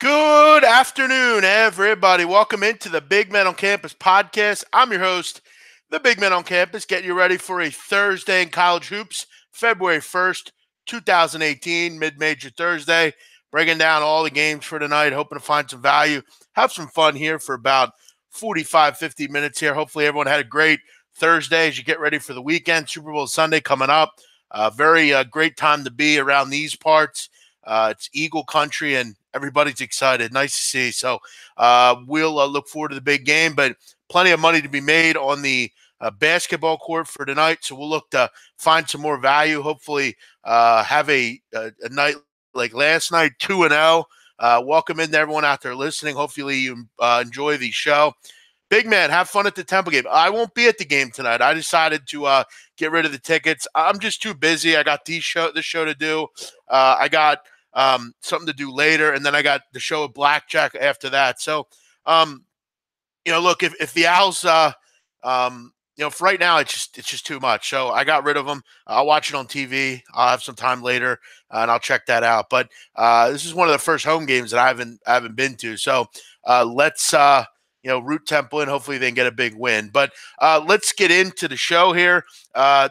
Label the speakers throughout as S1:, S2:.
S1: Good afternoon, everybody. Welcome into the Big Men on Campus podcast. I'm your host, the Big Men on Campus, getting you ready for a Thursday in college hoops, February 1st, 2018, mid-major Thursday. Breaking down all the games for tonight, hoping to find some value, have some fun here for about 45, 50 minutes here. Hopefully everyone had a great Thursday as you get ready for the weekend. Super Bowl Sunday coming up. Very great time to be around these parts. It's Eagle country, and everybody's excited. Nice to see. So we'll look forward to the big game, but plenty of money to be made on the basketball court for tonight. So we'll look to find some more value. Hopefully have a night like last night, 2-0. Welcome in to everyone out there listening. Hopefully you enjoy the show. Big man, have fun at the Temple game. I won't be at the game tonight. I decided to get rid of the tickets. I'm just too busy. I got this show to do. I got something to do later, and then I got the show of Blackjack after that. So, look, if the Owls, for right now, it's just too much. So I got rid of them. I'll watch it on TV. I'll have some time later, and I'll check that out. But this is one of the first home games that I haven't been to. So let's root Temple in. Hopefully they can get a big win. But let's get into the show here. 2-0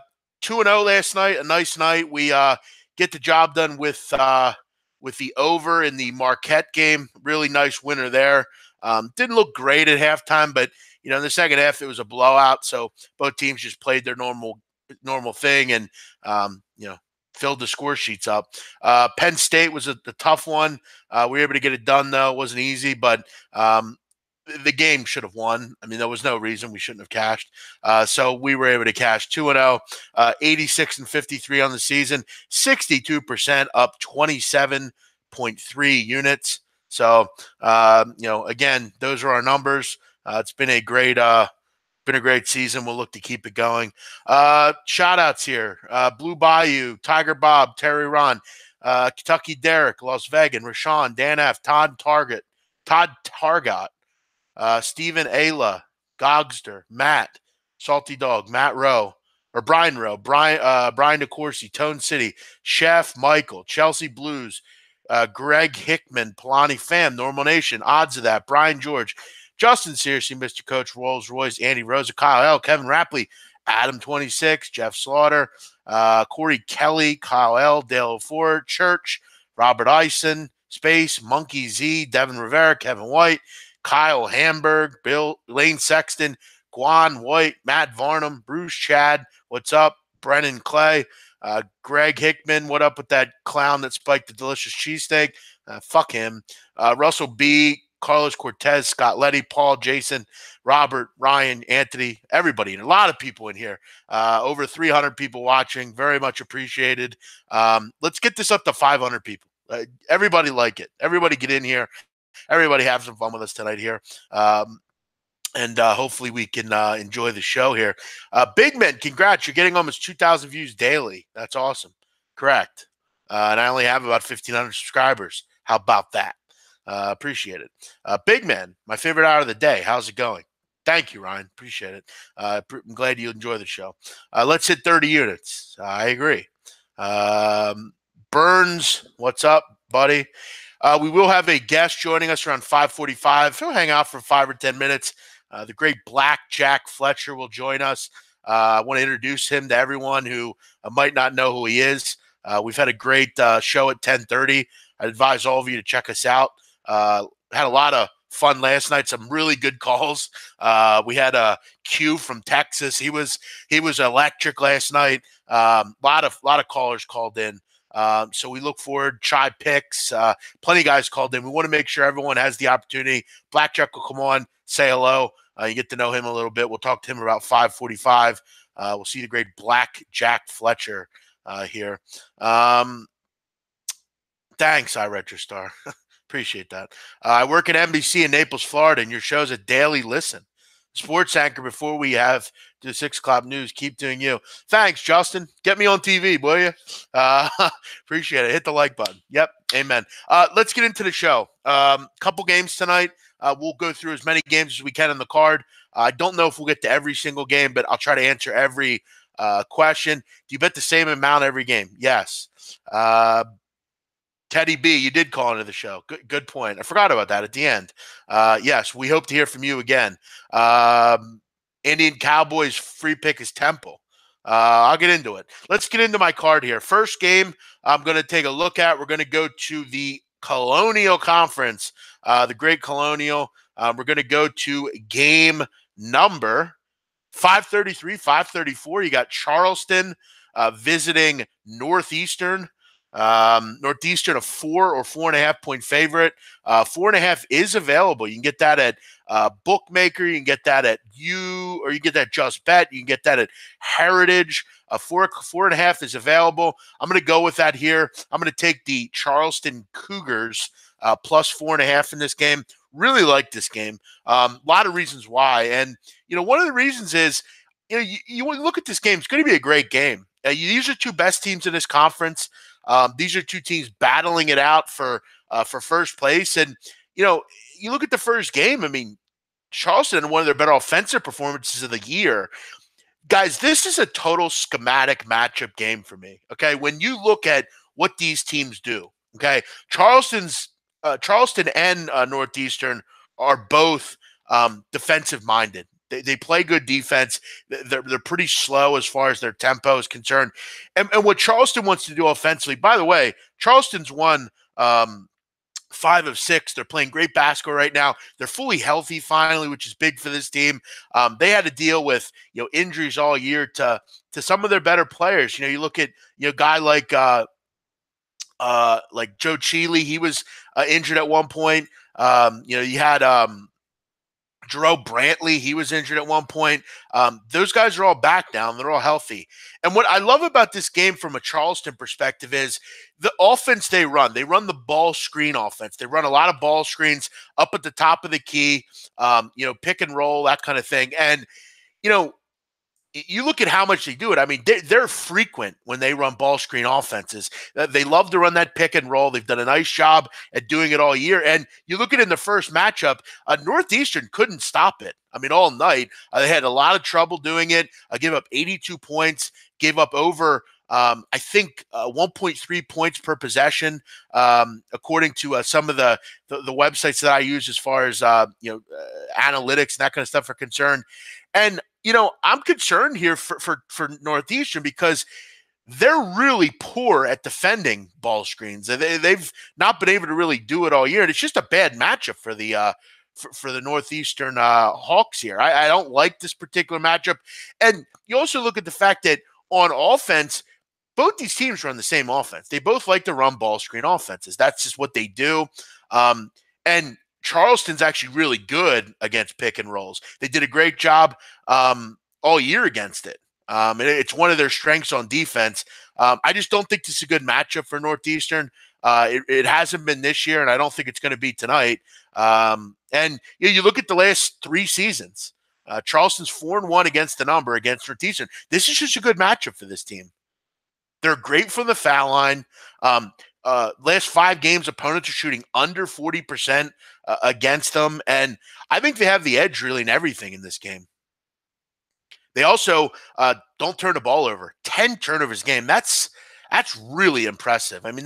S1: last night, a nice night. We get the job done with the over in the Marquette game. Really nice winner there. Didn't look great at halftime, but in the second half it was a blowout. So both teams just played their normal thing and filled the score sheets up. Penn State was a tough one. We were able to get it done though. It wasn't easy, but the game should have won. I mean, there was no reason we shouldn't have cashed. So we were able to cash 2-0, 86-53 on the season, 62% up 27.3 units. So, again, those are our numbers. It's been a great season. We'll look to keep it going. Shout outs here. Blue Bayou, Tiger Bob, Terry Ron, Kentucky Derek, Las Vegas, Rashawn, Dan F, Todd Targott, Stephen Ayla, Gogster, Matt, Salty Dog, Matt Rowe, or Brian Rowe, Brian DeCourcy, Tone City, Chef Michael, Chelsea Blues, Greg Hickman, Polani Fam, Normal Nation, Odds of That, Brian George, Justin Seriously, Mr. Coach, Rolls Royce, Andy Rosa, Kyle L, Kevin Rapley, Adam 26, Jeff Slaughter, Corey Kelly, Kyle L, Dale Ford, Church, Robert Eisen, Space, Monkey Z, Devin Rivera, Kevin White, Kyle Hamburg, Lane Sexton, Guan White, Matt Varnum, Bruce Chad, what's up? Brennan Clay, Greg Hickman, what up with that clown that spiked the delicious cheesesteak? Fuck him. Russell B., Carlos Cortez, Scott Letty, Paul, Jason, Robert, Ryan, Anthony, everybody. A lot of people in here. Over 300 people watching. Very much appreciated. Let's get this up to 500 people. Everybody like it. Everybody get in here. Everybody have some fun with us tonight here. And hopefully we can enjoy the show here. Big Men, congrats. You're getting almost 2,000 views daily. That's awesome. Correct. And I only have about 1,500 subscribers. How about that? Appreciate it. Big Man, my favorite hour of the day. How's it going? Thank you, Ryan. Appreciate it. I'm glad you enjoy the show. Let's hit 30 units. I agree. Burns, what's up, buddy? We will have a guest joining us around 5:45. He'll hang out for 5 or 10 minutes. The great Blackjack Fletcher will join us. I want to introduce him to everyone who might not know who he is. We've had a great show at 10:30. I advise all of you to check us out. Had a lot of fun last night. Some really good calls. We had a Q from Texas. He was electric last night. Lot of callers called in. So we look forward. Chai picks. Plenty of guys called in. We want to make sure everyone has the opportunity. Blackjack will come on, say hello. You get to know him a little bit. We'll talk to him about 5:45. We'll see the great Blackjack Fletcher here. Thanks, iRetrostar. Appreciate that. I work at NBC in Naples, Florida, and your show's a daily listen. Sports anchor before we have the 6 o'clock news. Keep doing you. Thanks, Justin. Get me on TV, will you? Appreciate it. Hit the like button. Yep. Amen. Let's get into the show. Couple games tonight. We'll go through as many games as we can on the card. I don't know if we'll get to every single game, but I'll try to answer every question. Do you bet the same amount every game? Yes. Teddy B, you did call into the show. Good point. I forgot about that at the end. Yes, we hope to hear from you again. Indian Cowboys free pick is Temple. I'll get into it. Let's get into my card here. First game I'm going to take a look at. We're going to go to the Colonial Conference, the Great Colonial. We're going to go to game number 533, 534. You got Charleston visiting Northeastern. Northeastern a 4 or 4.5 point favorite. 4.5 is available. You can get that at Bookmaker. You can get that at or you can get that Just Bet. You can get that at Heritage. 4.5 is available. I'm going to go with that here. I'm going to take the Charleston Cougars plus 4.5 in this game. Really like this game. A lot of reasons why. And, one of the reasons is, you look at this game, it's going to be a great game. These are two best teams in this conference. These are two teams battling it out for first place. And, you look at the first game, I mean, Charleston had one of their better offensive performances of the year. Guys, this is a total schematic matchup game for me, okay? When you look at what these teams do, okay? Charleston and Northeastern are both defensive-minded. They play good defense. They're pretty slow as far as their tempo is concerned. And what Charleston wants to do offensively, by the way, Charleston's won 5 of 6. They're playing great basketball right now. They're fully healthy finally, which is big for this team. They had to deal with injuries all year to some of their better players. You look at a guy like Joe Cheeley. He was injured at one point. You had Jerome Brantley, he was injured at one point. Those guys are all back now, and they're all healthy. And what I love about this game from a Charleston perspective is the offense they run. They run the ball screen offense. They run a lot of ball screens up at the top of the key, pick and roll, that kind of thing. And, you look at how much they do it. I mean, they're frequent when they run ball screen offenses. They love to run that pick and roll. They've done a nice job at doing it all year. And you look at it in the first matchup, Northeastern couldn't stop it. I mean, all night. They had a lot of trouble doing it. Gave up 82 points, gave up over, 1.3 points per possession, according to some of the websites that I use as far as, analytics and that kind of stuff are concerned. And, I'm concerned here for Northeastern because they're really poor at defending ball screens. They've not been able to really do it all year. And it's just a bad matchup for the for the Northeastern Hawks here. I don't like this particular matchup. And you also look at the fact that on offense, both these teams run the same offense. They both like to run ball screen offenses. That's just what they do. And Charleston's actually really good against pick and rolls. They did a great job all year against it. It's one of their strengths on defense. I just don't think this is a good matchup for Northeastern. It hasn't been this year, and I don't think it's going to be tonight. And you look at the last 3 seasons. Charleston's 4-1 against the number against Northeastern. This is just a good matchup for this team. They're great from the foul line. Last 5 games, opponents are shooting under 40% against them. And I think they have the edge really in everything in this game. They also don't turn the ball over. 10 turnovers a game. That's really impressive. I mean,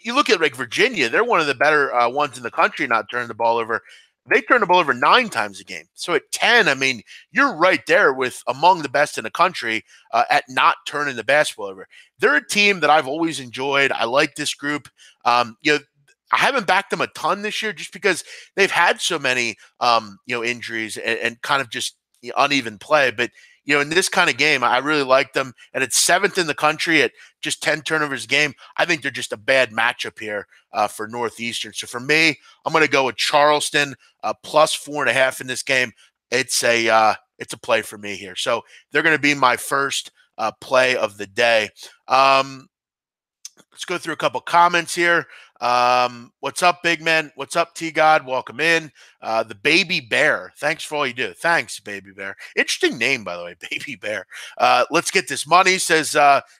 S1: you look at like Virginia, they're one of the better ones in the country not turning the ball over. They turn the ball over 9 times a game. So at 10, I mean, you're right there with among the best in the country at not turning the basketball over. They're a team that I've always enjoyed. I like this group. I haven't backed them a ton this year just because they've had so many, injuries and kind of just uneven play. But, in this kind of game, I really like them. And it's 7th in the country at just 10 turnovers a game. I think they're just a bad matchup here for Northeastern. So for me, I'm going to go with Charleston plus 4.5 in this game. It's a play for me here. So they're going to be my first play of the day. Let's go through a couple comments here. What's up, big man? What's up, T-God? Welcome in. The Baby Bear. Thanks for all you do. Thanks, Baby Bear. Interesting name, by the way, Baby Bear. Let's get this money, says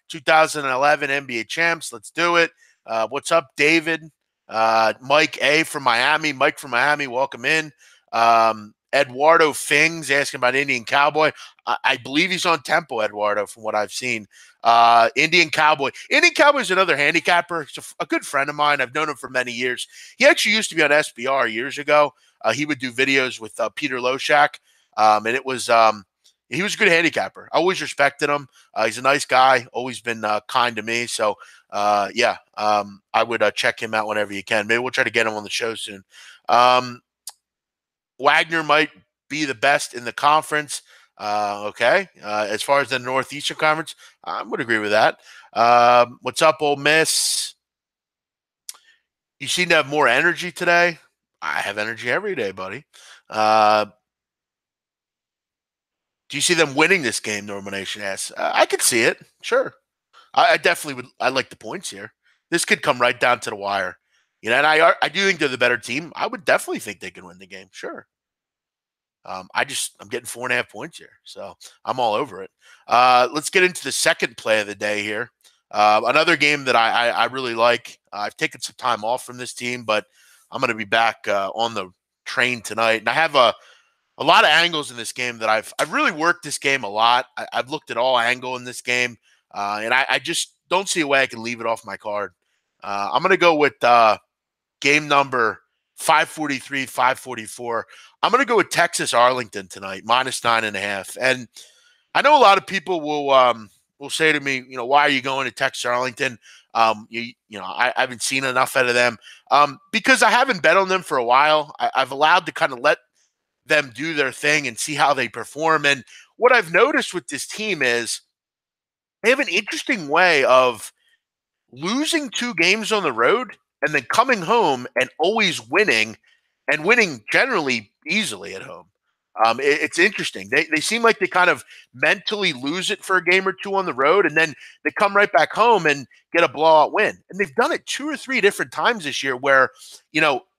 S1: 2011 NBA champs. Let's do it. What's up, David? Mike A. from Miami. Mike from Miami, welcome in. Eduardo Fings asking about Indian Cowboy. I believe he's on tempo, Eduardo, from what I've seen. Indian Cowboy. Indian Cowboy is another handicapper. He's a good friend of mine. I've known him for many years. He actually used to be on SBR years ago. He would do videos with Peter Loshak, and he was a good handicapper. I always respected him. He's a nice guy, always been kind to me. So, I would check him out whenever you can. Maybe we'll try to get him on the show soon. Wagner might be the best in the conference. Okay. As far as the Northeastern Conference, I would agree with that. What's up, Ole Miss? You seem to have more energy today. I have energy every day, buddy. Do you see them winning this game? Norman Nation asks. I could see it. Sure. I definitely would. I like the points here. This could come right down to the wire. And I do think they're the better team. I would definitely think they can win the game. Sure. I'm getting 4.5 points here, so I'm all over it. Let's get into the second play of the day here. Another game that I really like. I've taken some time off from this team, but I'm going to be back on the train tonight. And I have a lot of angles in this game that I've really worked this game a lot. I've looked at all angle in this game, and I just don't see a way I can leave it off my card. I'm going to go with game number 543, 544. I'm going to go with Texas Arlington tonight, -9.5. And I know a lot of people will say to me, why are you going to Texas Arlington? I haven't seen enough out of them because I haven't bet on them for a while. I've allowed to kind of let them do their thing and see how they perform. And what I've noticed with this team is they have an interesting way of losing 2 games on the road and then coming home and always winning, and winning generally easily at home. It's interesting. They seem like they kind of mentally lose it for a game or 2 on the road, and then they come right back home and get a blowout win. And they've done it 2 or 3 different times this year where,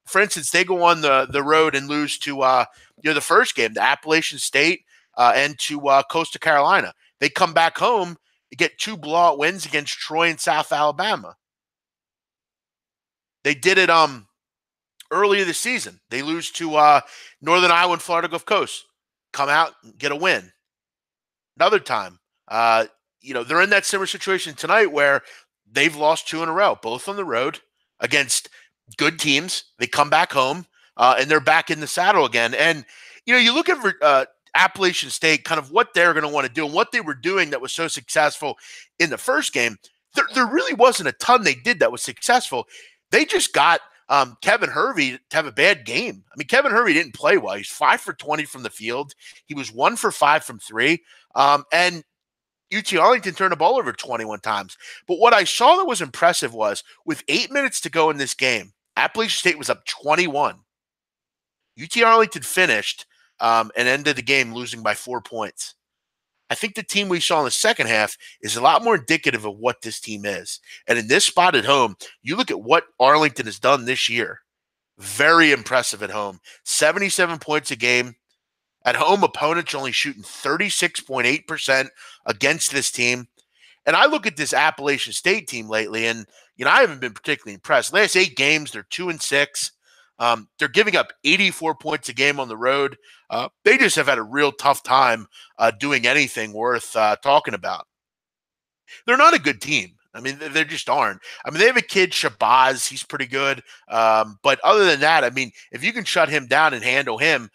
S1: for instance, they go on the road and lose to the first game, to Appalachian State and to Coastal Carolina. They come back home, they get 2 blowout wins against Troy and South Alabama. They did it earlier this season. They lose to Northern Iowa and Florida Gulf Coast. Come out and get a win. Another time, they're in that similar situation tonight where they've lost 2 in a row, both on the road against good teams. They come back home and they're back in the saddle again. And, you look at Appalachian State, kind of what they're going to want to do and what they were doing that was so successful in the first game. There really wasn't a ton they did that was successful. They just got Kevin Hervey to have a bad game. I mean, Kevin Hervey didn't play well. He's 5 for 20 from the field. He was 1 for 5 from 3. And UT Arlington turned the ball over 21 times. But what I saw that was impressive was with 8 minutes to go in this game, Appalachian State was up 21. UT Arlington finished and ended the game losing by 4 points. I think the team we saw in the second half is a lot more indicative of what this team is. And in this spot at home, you look at what Arlington has done this year. Very impressive at home. 77 points a game. At home, opponents are only shooting 36.8% against this team. And I look at this Appalachian State team lately, and I haven't been particularly impressed. Last 8 games, they're 2-6. They're giving up 84 points a game on the road. They just have had a real tough time doing anything worth talking about. They're not a good team. I mean, they just aren't. I mean, they have a kid, Shabazz. He's pretty good. But other than that, I mean, if you can shut him down and handle him,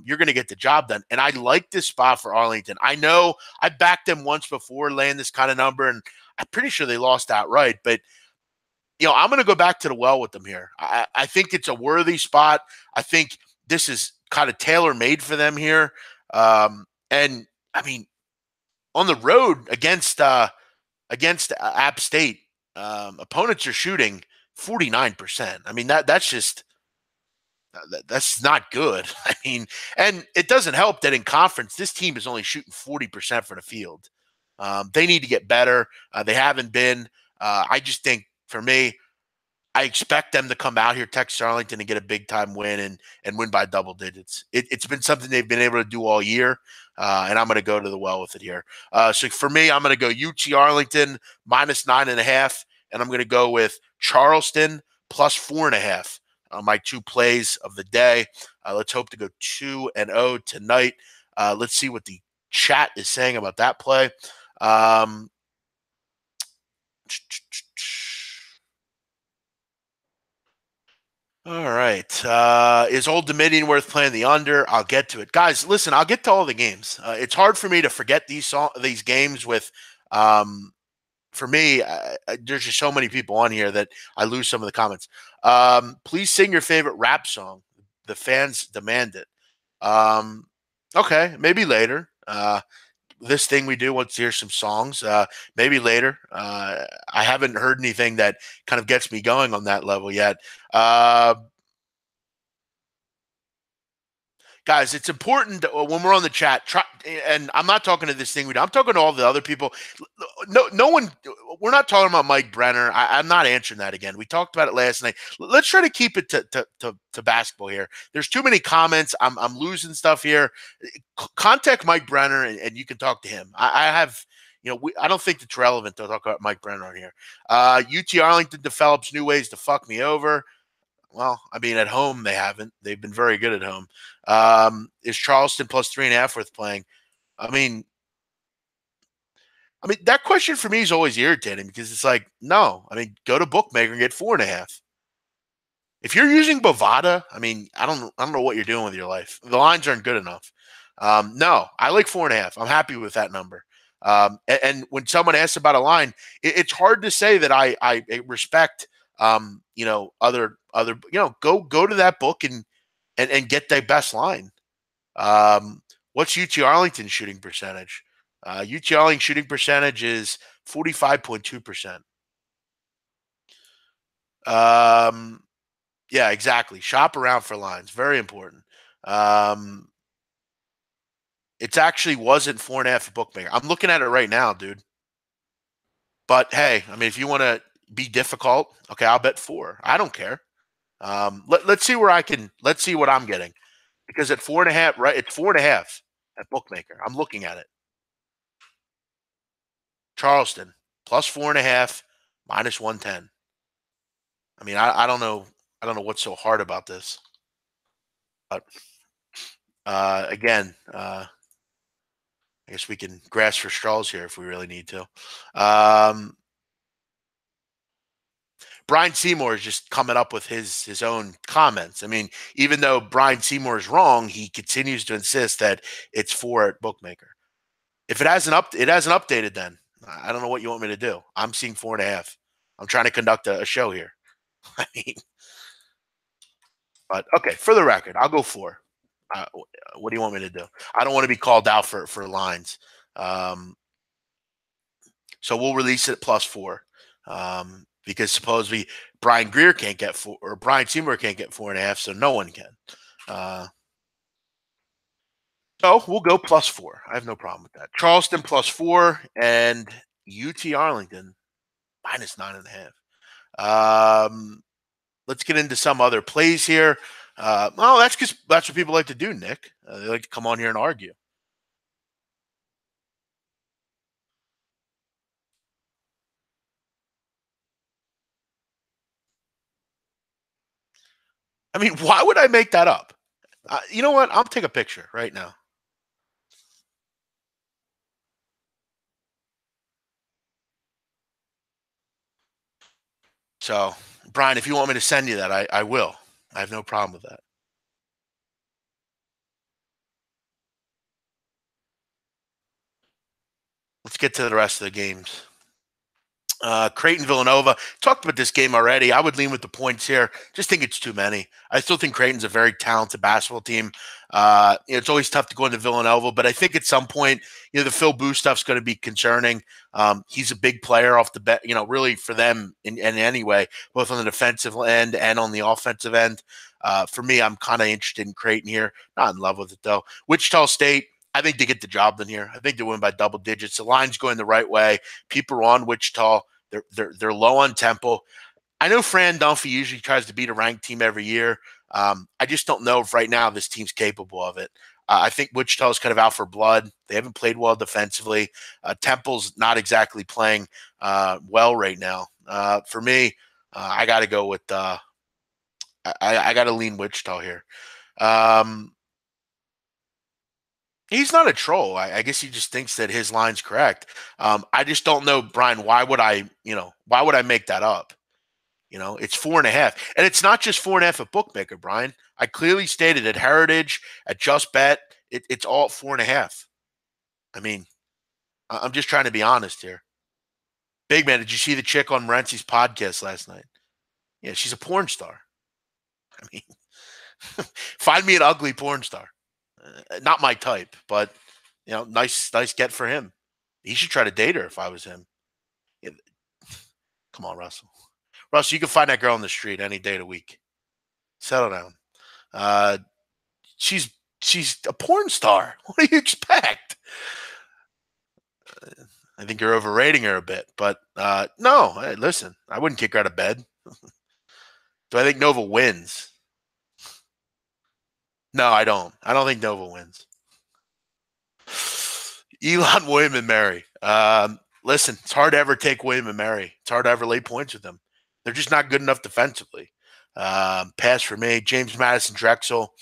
S1: you're going to get the job done. And I like this spot for Arlington. I know I backed them once before laying this kind of number, and I'm pretty sure they lost outright. But I'm going to go back to the well with them here. I think it's a worthy spot. I think this is kind of tailor-made for them here. And, I mean, on the road against App State, opponents are shooting 49%. I mean, that's not good. I mean, and it doesn't help that in conference, this team is only shooting 40% from the field. They need to get better. They haven't been. I just think, for me, I expect them to come out here, Texas Arlington, and get a big-time win and win by double digits. It's been something they've been able to do all year, and I'm going to go to the well with it here. So for me, I'm going to go UT Arlington -9.5, and I'm going to go with Charleston +4.5 my two plays of the day. Let's hope to go 2-0 tonight. Let's see what the chat is saying about that play. Um, all right. Is Old Dominion worth playing the under? I'll get to it, guys. Listen, I'll get to all the games. It's hard for me to forget these games with. For me, there's just so many people on here that I lose some of the comments. Please sing your favorite rap song. The fans demand it. Um, okay, maybe later. This thing we do wants to hear some songs. Maybe later. I haven't heard anything that kind of gets me going on that level yet. Guys, it's important when we're on the chat. And I'm not talking to this thing. I'm talking to all the other people. No one. We're not talking about Mike Brenner. I'm not answering that again. We talked about it last night. Let's try to keep it to basketball here. There's too many comments. I'm losing stuff here. Contact Mike Brenner and you can talk to him. I have. I don't think it's relevant to talk about Mike Brenner on here. UT Arlington develops new ways to fuck me over. Well, I mean, at home they haven't. They've been very good at home. Is Charleston plus 3.5 worth playing? I mean, that question for me is always irritating because it's like, no. I mean, go to bookmaker and get 4.5. If you're using Bovada, I mean, I don't know what you're doing with your life. The lines aren't good enough. No, I like 4.5. I'm happy with that number. And when someone asks about a line, it's hard to say that I respect other go to that book and get the best line. What's UT Arlington shooting percentage? UT Arlington shooting percentage is 45.2%. Yeah, exactly. Shop around for lines. Very important. It actually wasn't 4.5 at bookmaker. I'm looking at it right now, dude. But hey, I mean, if you want to be difficult, okay, I'll bet 4. I don't care. Let's see where let's see what I'm getting. Because at 4.5, right? It's 4.5 at bookmaker. I'm looking at it. Charleston plus 4.5, minus 110. I mean, I don't know. I don't know what's so hard about this. But again, I guess we can grasp for straws here if we really need to. Brian Seymour is just coming up with his own comments. I mean, even though Brian Seymour is wrong, he continues to insist that it's 4 at bookmaker. If it hasn't updated, then I don't know what you want me to do. I'm seeing 4.5. I'm trying to conduct a show here. I mean, but okay, for the record, I'll go 4. What do you want me to do? I don't want to be called out for lines. So we'll release it at plus 4. Because supposedly Brian Greer can't get 4, or Brian Seymour can't get 4.5, so no one can. So we'll go plus 4. I have no problem with that. Charleston plus 4 and UT Arlington minus 9.5. Let's get into some other plays here. Well, that's because that's what people like to do, Nick. They like to come on here and argue. I mean, why would I make that up? You know what? I'll take a picture right now. So, Brian, if you want me to send you that, I will. I have no problem with that. Let's get to the rest of the games. Creighton Villanova. Talked about this game already. I would lean with the points here. Just think it's too many. I still think Creighton's a very talented basketball team. It's always tough to go into Villanova, but I think at some point, the Phil Booth stuff's going to be concerning. He's a big player off the bat, really for them in any way, both on the defensive end and on the offensive end. For me, I'm kind of interested in Creighton here. Not in love with it though. Wichita State. I think they get the job done here. I think they win by double digits. The line's going the right way. People are on Wichita. They're low on tempo. I know Fran Dunphy usually tries to beat a ranked team every year. I just don't know if right now this team's capable of it. I think Wichita's kind of out for blood. They haven't played well defensively. Temple's not exactly playing well right now. For me, I got to go with I got to lean Wichita here. Um, he's not a troll. I guess he just thinks that his line's correct. I just don't know, Brian. Why would I make that up? It's 4.5. And it's not just 4.5 at Bookmaker, Brian. I clearly stated at Heritage, at Just Bet, it's all at 4.5. I mean, I'm just trying to be honest here. Big man, did you see the chick on Morency's podcast last night? Yeah, she's a porn star. I mean, find me an ugly porn star. Not my type, but nice get for him. He should try to date her if I was him. Yeah, come on, Russell. Russell, you can find that girl on the street any day of the week. Settle down. Uh, she's a porn star. What do you expect? I think you're overrating her a bit, but no. Hey, listen, I wouldn't kick her out of bed. Do I think Nova wins? No, I don't. I don't think Nova wins. Elon, William, and Mary. Listen, it's hard to ever take William and Mary. It's hard to ever lay points with them. They're just not good enough defensively. Pass for me. James Madison, Drexel.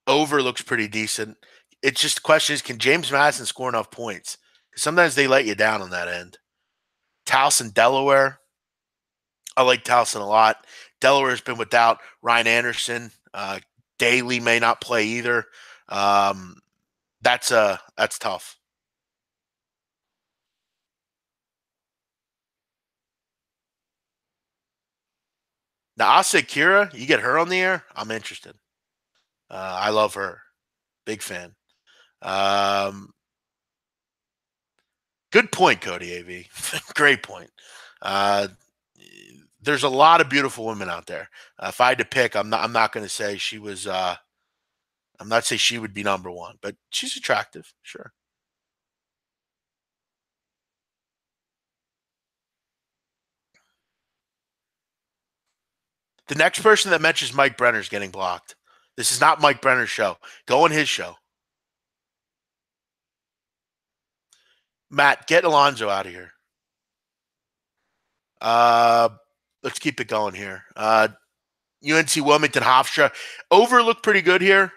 S1: Over looks pretty decent. It's just the question is, can James Madison score enough points? Sometimes they let you down on that end. Towson, Delaware. I like Towson a lot. Delaware's been without Ryan Anderson. Daly may not play either. That's tough. Now, I'll say Kira, you get her on the air, I'm interested. I love her. Big fan. Good point, Cody AV. Great point. There's a lot of beautiful women out there. If I had to pick, I'm not going to say she was. I'm not saying she would be number one, but she's attractive, sure. The next person that mentions Mike Brenner is getting blocked. This is not Mike Brenner's show. Go on his show. Matt, get Alonzo out of here. Let's keep it going here. UNC Wilmington Hofstra over looked pretty good here.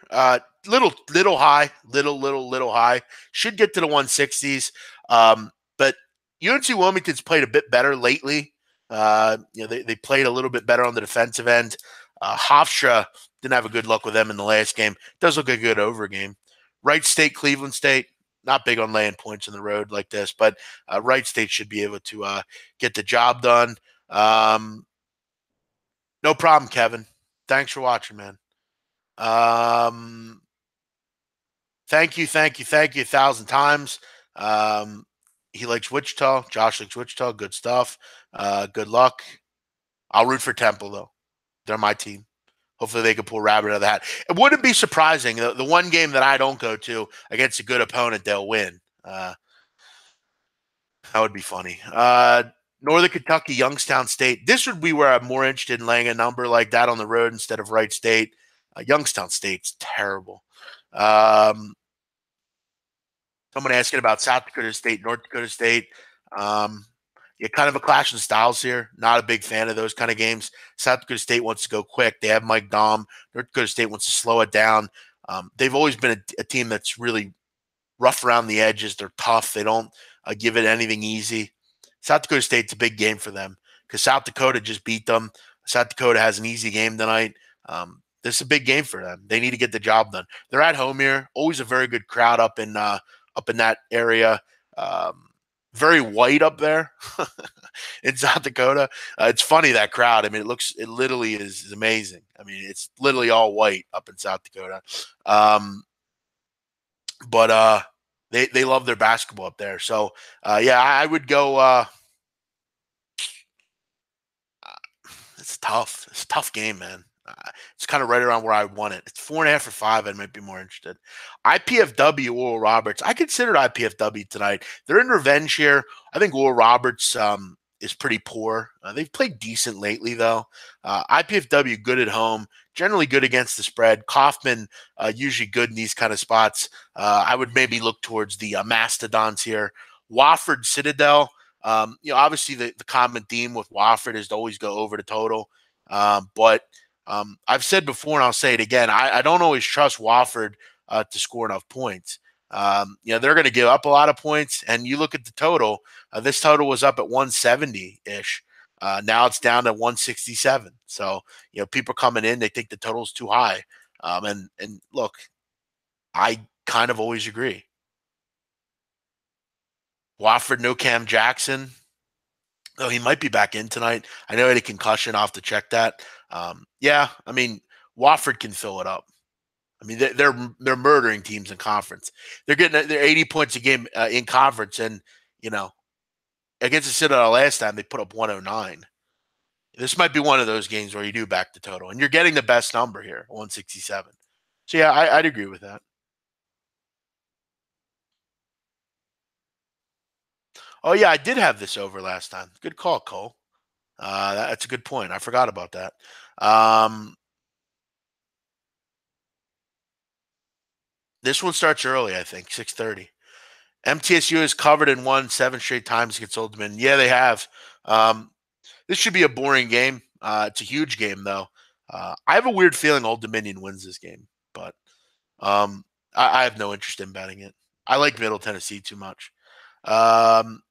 S1: Little high, little high. Should get to the 160s. But UNC Wilmington's played a bit better lately. They played a little bit better on the defensive end. Hofstra didn't have a good luck with them in the last game. Does look a good over game. Wright State, Cleveland State. Not big on laying points on the road like this, but Wright State should be able to get the job done. No problem, Kevin. Thanks for watching, man. Thank you 1,000 times. He likes Wichita. Josh likes Wichita. Good stuff. Good luck. I'll root for Temple, though. They're my team. Hopefully they can pull rabbit out of the hat. It wouldn't be surprising. The one game that I don't go to against a good opponent, they'll win. That would be funny. Northern Kentucky, Youngstown State. This would be where I'm more interested in laying a number like that on the road instead of Wright State. Youngstown State's terrible. Someone asking about South Dakota State, North Dakota State. Kind of a clash in styles here. Not a big fan of those kind of games. South Dakota State wants to go quick. They have Mike Dom. North Dakota State wants to slow it down. They've always been a team that's really rough around the edges. They're tough. They don't give it anything easy. South Dakota State's a big game for them because South Dakota just beat them. South Dakota has an easy game tonight. This is a big game for them. They need to get the job done. They're at home here. Always a very good crowd up in that area. Very white up there in South Dakota. It's funny, that crowd. I mean, it literally is amazing. I mean, it's literally all white up in South Dakota. But they love their basketball up there. So I would go. It's tough. It's a tough game, man. It's kind of right around where I want it. It's 4.5 or 5. I might be more interested. IPFW, Oral Roberts. I considered IPFW tonight. They're in revenge here. I think Oral Roberts is pretty poor. They've played decent lately, though. IPFW, good at home. Generally good against the spread. Kaufman, usually good in these kind of spots. I would maybe look towards the Mastodons here. Wofford, Citadel. Obviously the common theme with Wofford is to always go over the total. But I've said before, and I'll say it again, I don't always trust Wofford to score enough points. They're going to give up a lot of points, and you look at the total. This total was up at 170 ish. Now it's down to 167. So people coming in, they think the total's too high. And look, I kind of always agree. Wofford, no Cam Jackson. Oh, he might be back in tonight. I know he had a concussion. I'll have to check that. Yeah, I mean, Wofford can fill it up. I mean, they're murdering teams in conference. They're getting they're 80 points a game in conference, and you know against the Citadel last time they put up 109. This might be one of those games where you do back the total, and you're getting the best number here, 167. So yeah, I'd agree with that. Oh yeah, I did have this over last time. Good call, Cole. That's a good point. I forgot about that. Um, this one starts early, I think, 6:30. MTSU has covered and won 7 straight times against Old Dominion. Yeah, they have. Um, this should be a boring game. It's a huge game, though. I have a weird feeling Old Dominion wins this game, but um, I have no interest in betting it. I like Middle Tennessee too much. Um,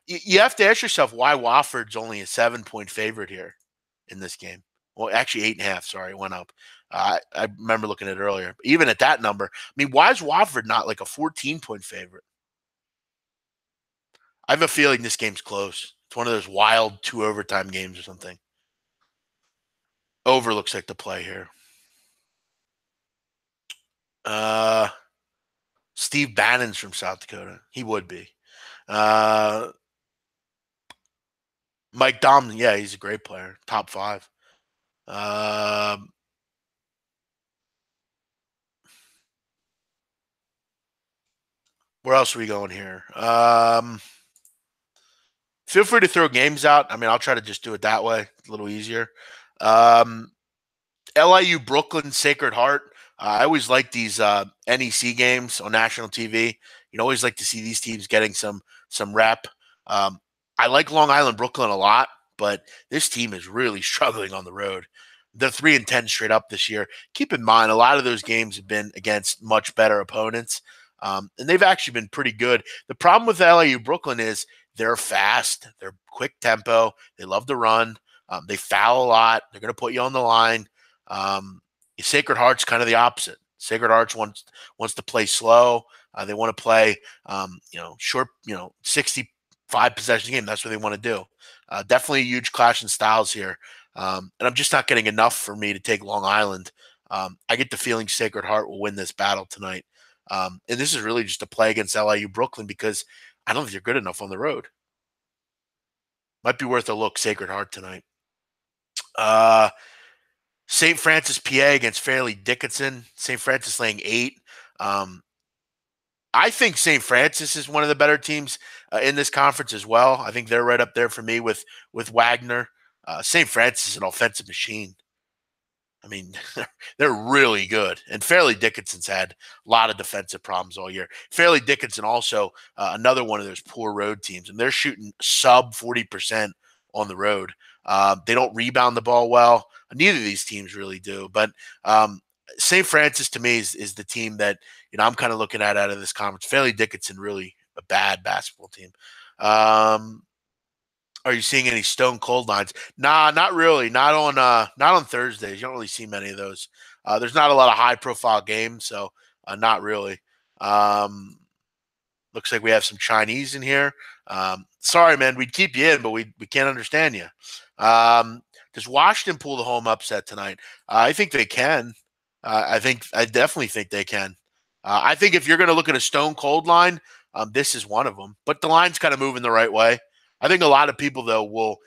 S1: you have to ask yourself why Wofford's only a 7 point favorite here in this game. Well, actually 8.5. Sorry, it went up. I remember looking at it earlier. Even at that number, I mean, why is Wofford not like a 14 point favorite? I have a feeling this game's close. It's one of those wild 2 overtime games or something. Over looks like the play here. Uh, Steve Bannon's from South Dakota. He would be. Uh, Mike Domlin, yeah, he's a great player. Top 5. Um, where else are we going here? Feel free to throw games out. I mean, I'll try to just do it that way. It's a little easier. Um, LIU Brooklyn Sacred Heart. I always like these NEC games on national TV. Always like to see these teams getting some rep. Um, I like Long Island Brooklyn a lot, but this team is really struggling on the road. They're 3-10 straight up this year. Keep in mind, a lot of those games have been against much better opponents, and they've actually been pretty good. The problem with LIU Brooklyn is they're fast, they're quick tempo, they love to run, they foul a lot, they're going to put you on the line. Um, Sacred Heart's kind of the opposite. Sacred Hearts wants to play slow. They want to play, short, 65 possession game. That's what they want to do. Definitely a huge clash in styles here. And I'm just not getting enough for me to take Long Island. I get the feeling Sacred Heart will win this battle tonight. And this is really just a play against LIU Brooklyn because I don't think they're good enough on the road. Might be worth a look, Sacred Heart tonight. St. Francis, PA against Fairleigh Dickinson. St. Francis laying 8. Um, I think St. Francis is one of the better teams in this conference as well. I think they're right up there for me with Wagner. St. Francis is an offensive machine. I mean, they're really good. And Fairleigh Dickinson's had a lot of defensive problems all year. Fairleigh Dickinson also another one of those poor road teams, and they're shooting sub 40% on the road. They don't rebound the ball well. Neither of these teams really do. But St. Francis to me is the team that I'm kind of looking at out of this conference. Fairleigh Dickinson really a bad basketball team. Are you seeing any stone cold lines? Nah, not really. Not on Thursdays. You don't really see many of those. There's not a lot of high profile games, so not really. Um, Looks like we have some Chinese in here. Sorry, man, we'd keep you in, but we can't understand you. Does Washington pull the home upset tonight? I think they can. I definitely think they can. I think if you're going to look at a stone cold line, this is one of them. But the line's kind of moving the right way. I think a lot of people though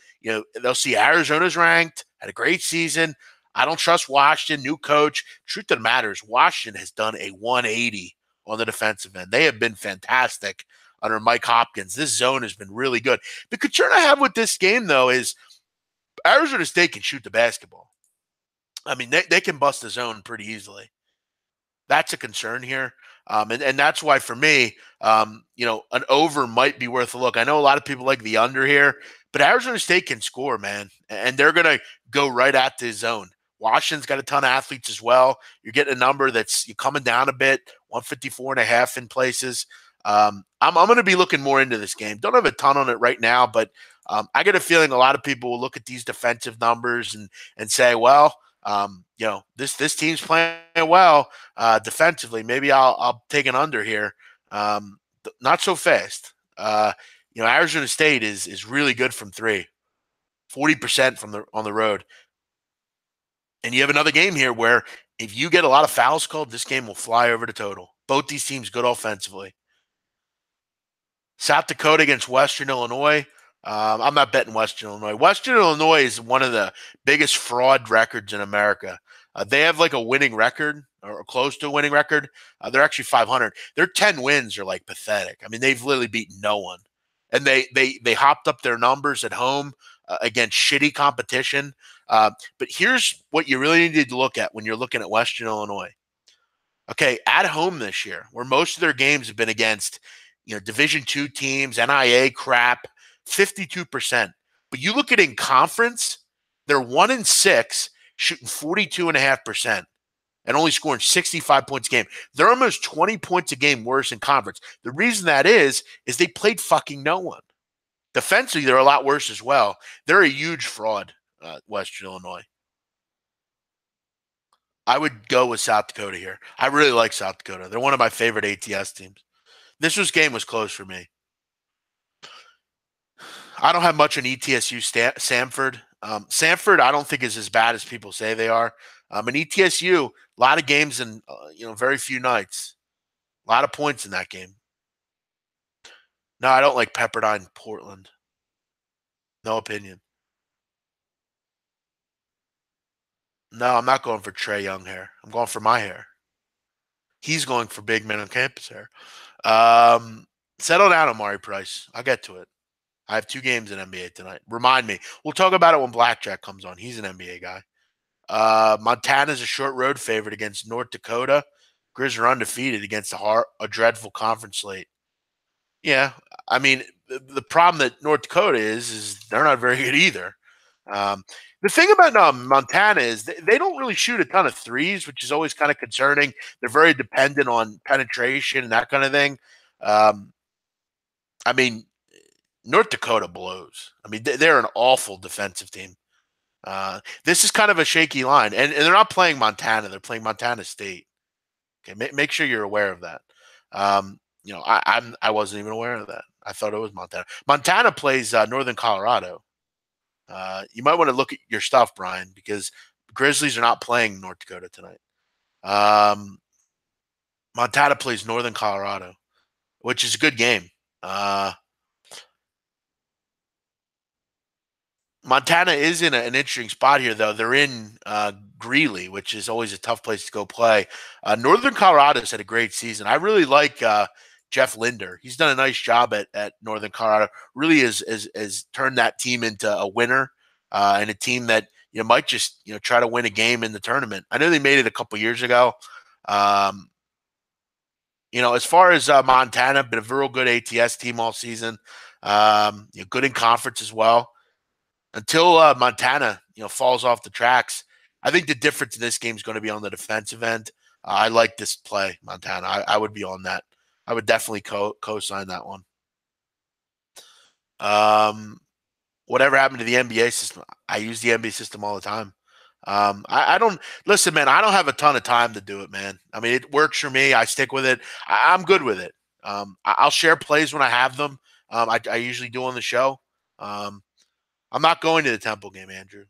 S1: they'll see Arizona's ranked, had a great season. I don't trust Washington, new coach. Truth of the matter is Washington has done a 180 on the defensive end. They have been fantastic under Mike Hopkins. This zone has been really good. The concern I have with this game though is Arizona State can shoot the basketball. I mean, they can bust the zone pretty easily. That's a concern here. And that's why for me, an over might be worth a look. I know a lot of people like the under here, but Arizona State can score, man, and they're going to go right at the zone. Washington's got a ton of athletes as well. You're getting a number that's coming down a bit, 154.5 in places. I'm going to be looking more into this game. Don't have a ton on it right now, but I get a feeling a lot of people will look at these defensive numbers and say, well, this team's playing well defensively. Maybe I'll take an under here. Not so fast. Arizona State is really good from three, 40% on the road. And you have another game here where if you get a lot of fouls called, this game will fly over the total. Both these teams good offensively. South Dakota against Western Illinois. I'm not betting Western Illinois. Western Illinois is one of the biggest fraud records in America. They have like a winning record or close to a winning record. They're actually 500. Their 10 wins are like pathetic. I mean, they've literally beaten no one, and they hopped up their numbers at home against shitty competition. But here's what you really need to look at when you're looking at Western Illinois. Okay, at home this year, where most of their games have been against, Division II teams, NIA crap, 52%. But you look at in conference, they're 1-6, shooting 42.5%, and only scoring 65 points a game. They're almost 20 points a game worse in conference. The reason that is they played fucking no one. Defensively, they're a lot worse as well. They're a huge fraud, Western Illinois. I would go with South Dakota here. I really like South Dakota. They're one of my favorite ATS teams. This game was close for me. I don't have much on ETSU Samford. Samford, I don't think is as bad as people say they are. And ETSU, a lot of games in very few nights. A lot of points in that game. No, I don't like Pepperdine Portland. No opinion. No, I'm not going for Trey Young hair. I'm going for my hair. He's going for big man on campus hair. Settle down, Amari Price. I'll get to it. I have 2 games in NBA tonight. Remind me. We'll talk about it when Blackjack comes on. He's an NBA guy. Montana's a short road favorite against North Dakota. Grizz are undefeated against a dreadful conference slate. Yeah, I mean, the problem that North Dakota is they're not very good either. The thing about Montana is they don't really shoot a ton of threes, which is always kind of concerning. They're very dependent on penetration and that kind of thing. I mean, North Dakota blows. I mean, they're an awful defensive team. This is kind of a shaky line, and they're not playing Montana. They're playing Montana State. Okay, make sure you're aware of that. I wasn't even aware of that. I thought it was Montana. Montana plays Northern Colorado. You might want to look at your stuff, Brian, because Grizzlies are not playing North Dakota tonight. Montana plays Northern Colorado, which is a good game. Montana is in an interesting spot here, though. They're in Greeley, which is always a tough place to go play. Northern Colorado's had a great season. I really like Jeff Linder. He's done a nice job at Northern Colorado. Really has turned that team into a winner and a team that might just try to win a game in the tournament. I know they made it a couple years ago. As far as Montana, been a real good ATS team all season. Good in conference as well. Until Montana, falls off the tracks, I think the difference in this game is going to be on the defensive end. I like this play, Montana. I would be on that. I would definitely co-sign that one. Whatever happened to the NBA system? I use the NBA system all the time. I don't listen, man. I don't have a ton of time to do it, man. I mean, it works for me. I stick with it. I'm good with it. I'll share plays when I have them. I usually do on the show. I'm not going to the Temple game, Andrew.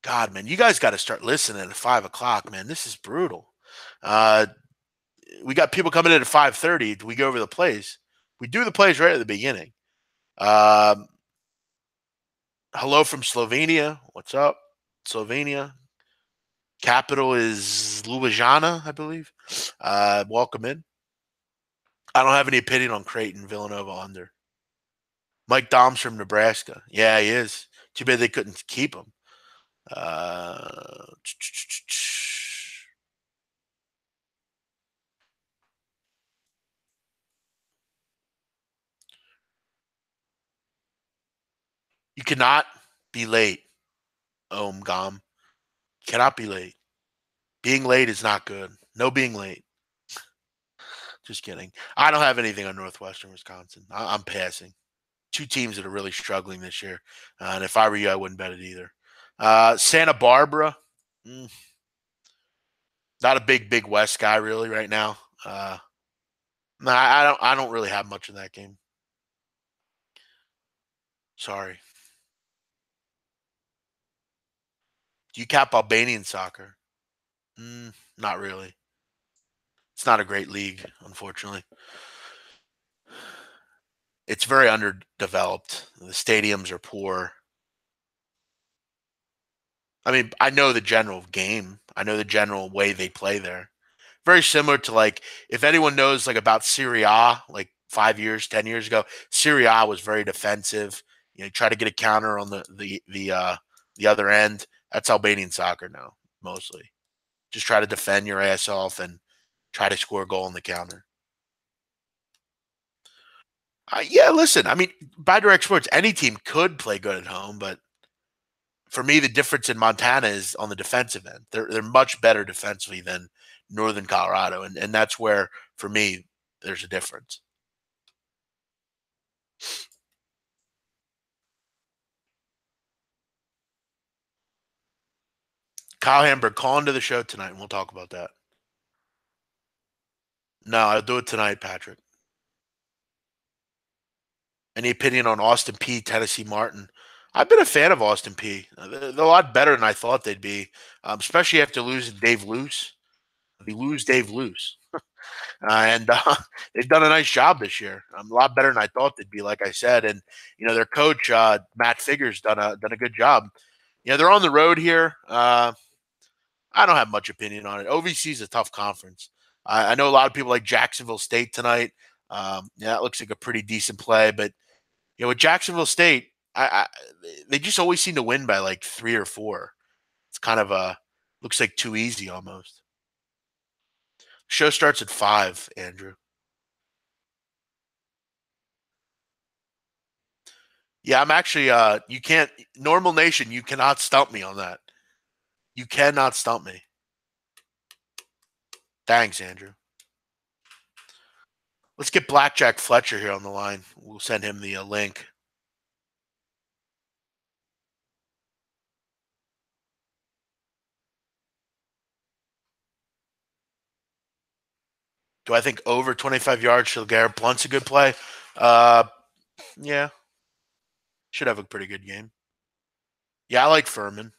S1: God, man, you guys got to start listening at 5 o'clock, man. This is brutal. We got people coming in at 5:30. We go over the plays. We do the plays right at the beginning. Hello from Slovenia. What's up, Slovenia? Capital is Ljubljana, I believe. Welcome in. I don't have any opinion on Creighton, Villanova under. Mike Dom's from Nebraska. Yeah, he is. Too bad they couldn't keep him. Uh, you cannot be late, Gom. Cannot be late. Being late is not good. No being late. Just kidding. I don't have anything on Northwestern Wisconsin. I'm passing. Two teams that are really struggling this year. And if I were you, I wouldn't bet it either. Santa Barbara. mm, Not a big West guy really right now. No, I don't. I don't really have much in that game. Sorry. Do you cap Albanian soccer? Not really. It's not a great league, unfortunately. It's very underdeveloped. The stadiums are poor. I mean, I know the general game. I know the general way they play there. Very similar to like if anyone knows like about Serie A, like 5 years, 10 years ago, Serie A was very defensive. Try to get a counter on the other end. That's Albanian soccer now, mostly. Just try to defend your ass off and try to score a goal on the counter. Yeah, listen, I mean, by direct sports, any team could play good at home, but for me, the difference in Montana is on the defensive end. They're much better defensively than Northern Colorado, and that's where for me there's a difference. Kyle Hamburg, call into the show tonight, and we'll talk about that. No, I'll do it tonight, Patrick. Any opinion on Austin P, Tennessee Martin? I've been a fan of Austin P. They're a lot better than I thought they'd be, especially after losing Dave Luce. They lose Dave Luce. And they've done a nice job this year. A lot better than I thought they'd be, like I said. And their coach Matt Figger's done a good job. They're on the road here. I don't have much opinion on it. OVC is a tough conference. I know a lot of people like Jacksonville State tonight. Yeah, that looks like a pretty decent play. But with Jacksonville State, they just always seem to win by like 3 or 4. It's kind of looks like too easy almost. Show starts at 5, Andrew. Yeah, I'm actually you can't normal nation, you cannot stump me on that. You cannot stump me. Thanks, Andrew. Let's get Blackjack Fletcher here on the line. We'll send him the link. Do I think over 25 yards, Garrett Blunt's a good play? Uh, yeah, should have a pretty good game. Yeah, I like Furman.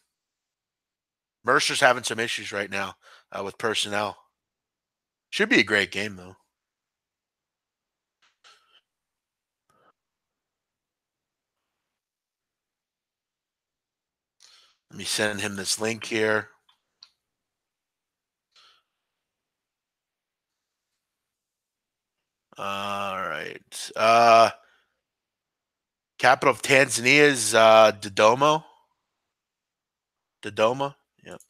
S1: Mercer's having some issues right now with personnel. Should be a great game though. Let me send him this link here. All right. Capital of Tanzania is Dodoma. Dodoma. Yep.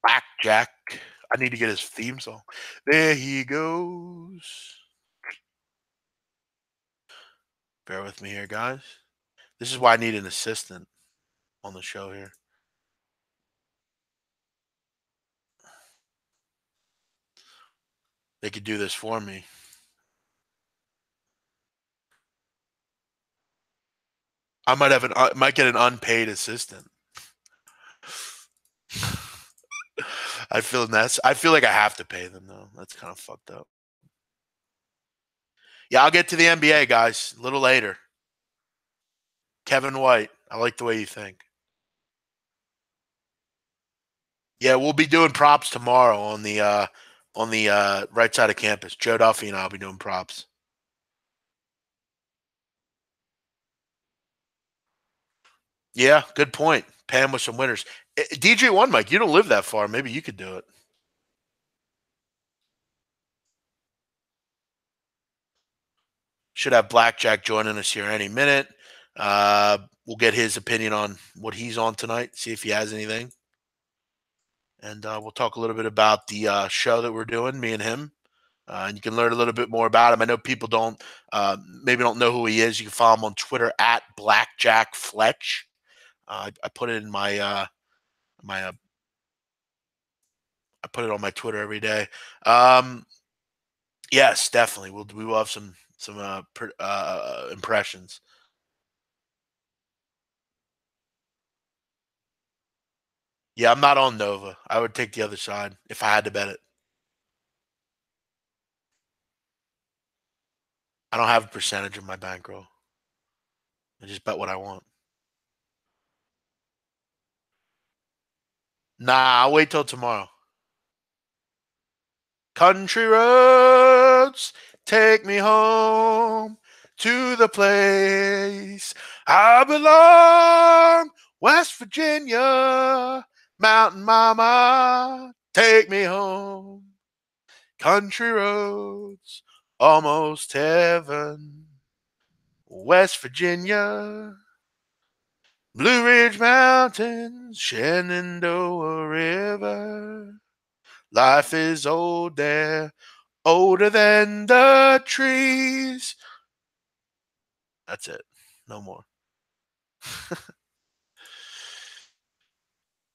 S1: Blackjack. I need to get his theme song. There he goes. Bear with me here, guys. This is why I need an assistant on the show here. They could do this for me. I might get an unpaid assistant. I feel like I have to pay them though. That's kind of fucked up. Yeah, I'll get to the NBA guys a little later. Kevin White, I like the way you think. Yeah, we'll be doing props tomorrow on the right side of campus. Joe Duffy and I'll be doing props. Yeah, good point. Pam with some winners. DJ One Mike, you don't live that far. Maybe you could do it. Should have Blackjack joining us here any minute. We'll get his opinion on what he's on tonight, see if he has anything. And we'll talk a little bit about the show that we're doing, me and him. And you can learn a little bit more about him. I know people maybe don't know who he is. You can follow him on Twitter at BlackjackFletch. I put it in I put it on my Twitter every day. Yes, definitely. We will have some impressions. Yeah, I'm not on Nova. I would take the other side if I had to bet it. I don't have a percentage of my bankroll. I just bet what I want. Nah, I'll wait till tomorrow. Country roads, take me home to the place I belong. West Virginia, Mountain Mama, take me home. Country roads, almost heaven. West Virginia, Blue Ridge Mountains, Shenandoah River. Life is old there, older than the trees. That's it. No more.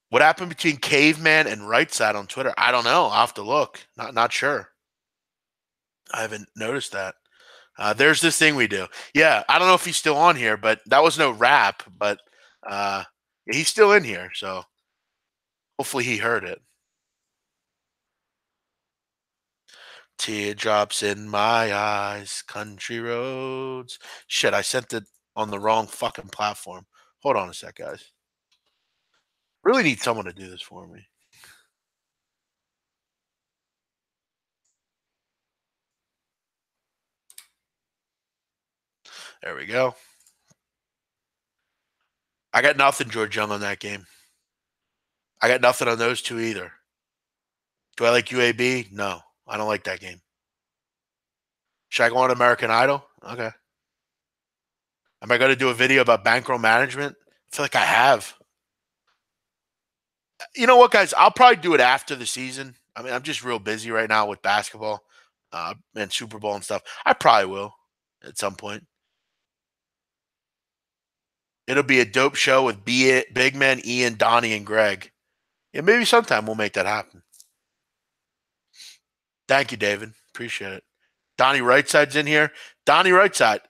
S1: What happened between Caveman and Right Side on Twitter? I don't know. I'll have to look. Not sure. I haven't noticed that. There's this thing we do. Yeah, I don't know if he's still on here, but that was no rap. But he's still in here, so hopefully he heard it. Teardrops in my eyes, country roads. Shit, I sent it on the wrong fucking platform. Hold on a sec, guys. Really need someone to do this for me. There we go. I got nothing, George Young, on that game. I got nothing on those two either. Do I like UAB? No, I don't like that game. Should I go on American Idol? Okay. Am I going to do a video about bankroll management? I feel like I have. You know what, guys? I'll probably do it after the season. I mean, I'm just real busy right now with basketball and Super Bowl and stuff. I probably will at some point. It'll be a dope show with Big Men, Ian, Donnie, and Greg. Yeah, maybe sometime we'll make that happen. Thank you, David. Appreciate it. Donnie Rightside's in here. Donnie Rightside.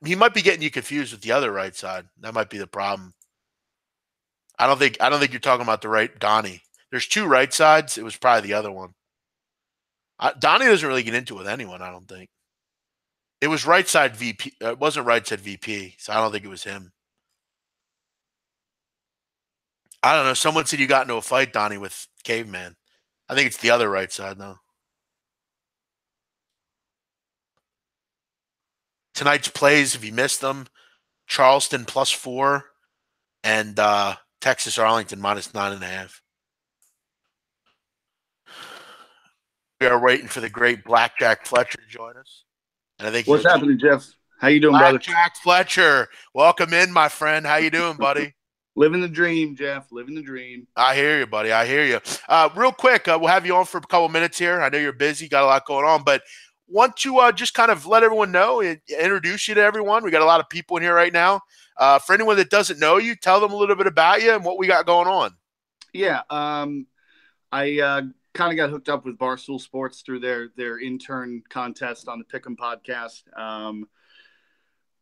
S1: He might be getting you confused with the other right side. That might be the problem. I don't think you're talking about the right Donnie. There's two right sides. It was probably the other one. Donnie doesn't really get into it with anyone, I don't think. It was right side VP. It wasn't right side VP, so I don't think it was him. I don't know. Someone said you got into a fight, Donnie, with Caveman. I think it's the other right side, though. Tonight's plays, if you missed them, Charleston +4 and Texas Arlington -9.5. We are waiting for the great Blackjack Fletcher to join us.
S2: And I think what's happening, Jeff? How you doing, brother?
S1: Blackjack Fletcher, welcome in, my friend. How you doing, buddy?
S2: Living the dream, Jeff. Living the dream.
S1: I hear you, buddy. I hear you. Real quick, we'll have you on for a couple minutes here. I know you're busy, got a lot going on, but want to just kind of let everyone know and introduce you to everyone. We got a lot of people in here right now. For anyone that doesn't know you, tell them a little bit about you and what we got going on.
S2: Yeah, I kind of got hooked up with Barstool Sports through their intern contest on the Pick'em podcast.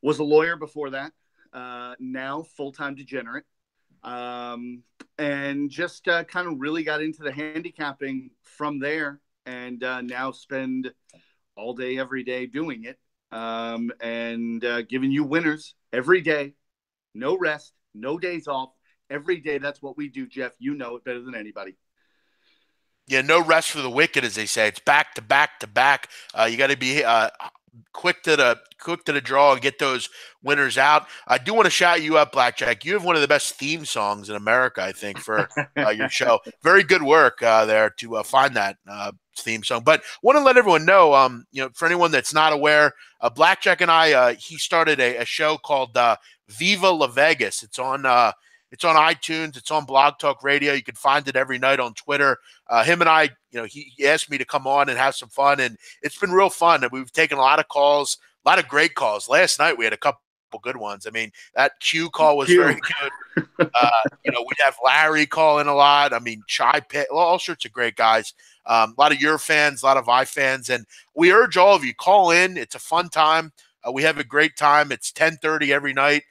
S2: Was a lawyer before that. Now full-time degenerate. And just kind of really got into the handicapping from there, and now spend all day, every day doing it, and giving you winners every day. No rest, no days off, every day. That's what we do, Jeff. You know it better than anybody.
S1: Yeah, no rest for the wicked, as they say. It's back to back to back. You got to be quick to the draw and get those winners out. I do want to shout you up, Blackjack. You have one of the best theme songs in America, I think, for your show. Very good work there to find that. theme song. But want to let everyone know, for anyone that's not aware, Blackjack and I, he started a show called Viva La Vegas. It's on iTunes. It's on Blog Talk Radio. You can find it every night on Twitter. Him and I, he asked me to come on and have some fun, and it's been real fun. And we've taken a lot of calls, a lot of great calls. Last night we had a couple good ones. I mean, that Q call was very good. We'd have Larry call in a lot. I mean, Chai Pitt, all sorts of great guys. A lot of your fans, a lot of I fans, and we urge all of you, call in. It's a fun time. We have a great time. It's 10:30 every night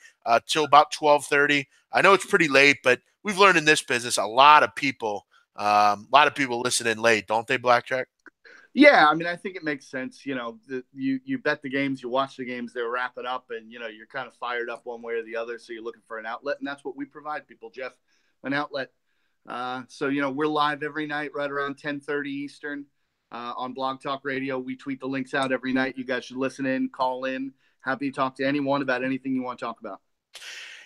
S1: till about 12:30. I know it's pretty late, but we've learned in this business a lot of people listen in late, don't they, Blackjack?
S2: Yeah, I mean, I think it makes sense. You bet the games, you watch the games, they're wrapping up, and you're kind of fired up one way or the other. So you're looking for an outlet, and that's what we provide people, Jeff, an outlet. So we're live every night, right around 10:30 Eastern, on Blog Talk Radio. We tweet the links out every night. You guys should listen in, call in. Happy to talk to anyone about anything you want to talk about.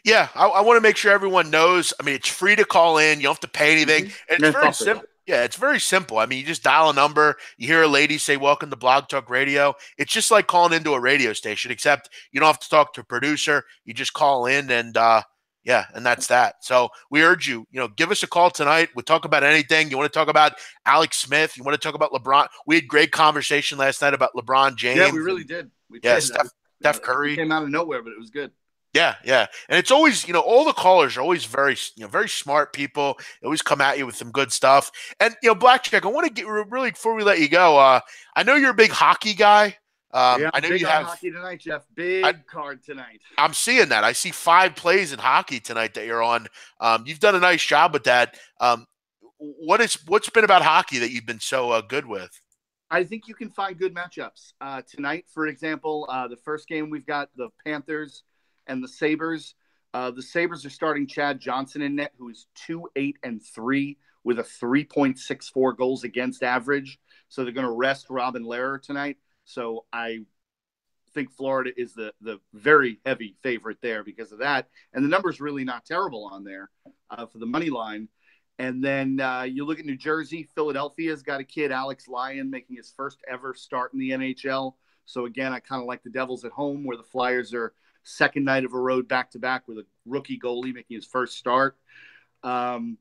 S1: Yeah, I want to make sure everyone knows. I mean, it's free to call in. You don't have to pay anything. Mm-hmm. And it's very simple. Yeah, it's very simple. I mean, you just dial a number. You hear a lady say, "Welcome to Blog Talk Radio." It's just like calling into a radio station, except you don't have to talk to a producer. You just call in, and and that's that. So we urge you, give us a call tonight. We'll talk about anything. You want to talk about Alex Smith? You want to talk about LeBron? We had great conversation last night about LeBron James.
S2: Yeah, we really did. We did.
S1: Steph Curry.
S2: It came out of nowhere, but it was good.
S1: Yeah. And it's always, all the callers are always very, very smart people. They always come at you with some good stuff. And, Blackjack, I want to get really, before we let you go, I know you're a big hockey guy.
S2: I know
S1: you have
S2: hockey tonight, Jeff. Big card tonight.
S1: I'm seeing that. I see 5 plays in hockey tonight that you're on. You've done a nice job with that. What's been about hockey that you've been so good with?
S2: I think you can find good matchups. Tonight, for example, the first game we've got the Panthers and the Sabres. The Sabres are starting Chad Johnson in net, who is 2-8-3 with a 3.64 goals against average. So they're going to rest Robin Lehrer tonight. So I think Florida is the very heavy favorite there because of that. And the number's really not terrible on there for the money line. And then you look at New Jersey. Philadelphia's got a kid, Alex Lyon, making his first ever start in the NHL. So again, I kind of like the Devils at home, where the Flyers are second night of a road back-to-back with a rookie goalie making his first start. Tampa